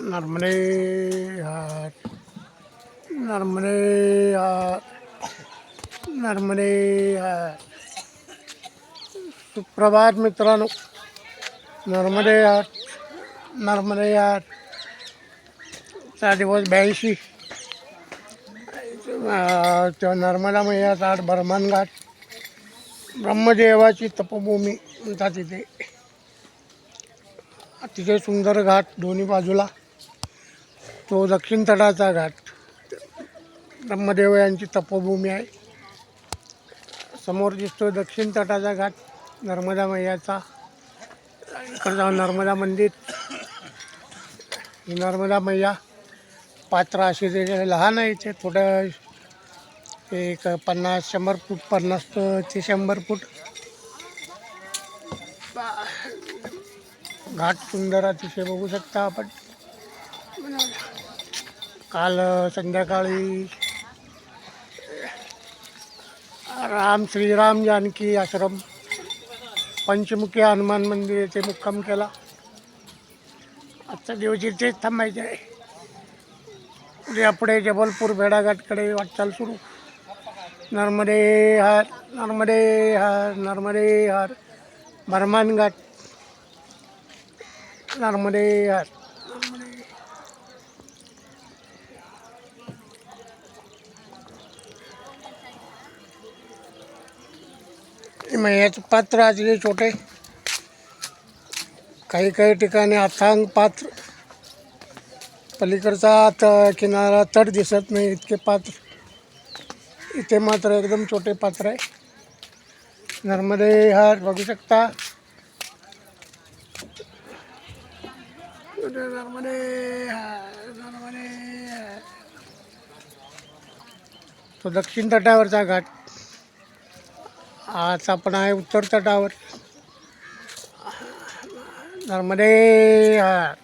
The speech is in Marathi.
नर्मदे हार नर्मदे हार नर्मदे हार. सुप्रभात मित्रांनो. नर्मदे हार नर्मदे हार चा दिवस 82. नर्मदा मैयाचा आठ बर्मान घाट, ब्रह्मदेवाची तपभूमी म्हणतात तिथे. अतिशय सुंदर घाट दोन्ही बाजूला. तो दक्षिण तटाचा घाट, ब्रह्मदेव यांची तपभूमी आहे. समोर दिसतो दक्षिण तटाचा घाट नर्मदा मैयाचा. इकडचा नर्मदा मंदिर. ही नर्मदा मैया पात्र अशी ते लहान आहे. ते थोडं एक 50-100 फूट 50 ते 100 फूट घाट सुंदर अतिशय बघू शकता आपण. काल संध्याकाळी श्रीराम जानकी आश्रम, पंचमुखी हनुमान मंदिर येथे मुक्काम केला. आजचा दिवस इथेच थांबायचे आहे. उद्या पुढे जबलपूर भेडाघाटकडे वाटचाल सुरू. नर्मदे हार नर्मदे हार नर्मदे हार. बर्मान घाट नर्मदे हार. मैयाचं पात्र अतिशय छोटे, काही ठिकाणी अथांग पात्र. पलीकडचा किनारा तट दिसत नाही इतके पात्र. इथे मात्र एकदम छोटे पात्र आहे. नर्मदे हार बघू शकता. नर्मदे हार नर्मदे हार. तो दक्षिण तटावरचा घाट. आज आपण आहे उत्तर तटावर. नर्मदे हार.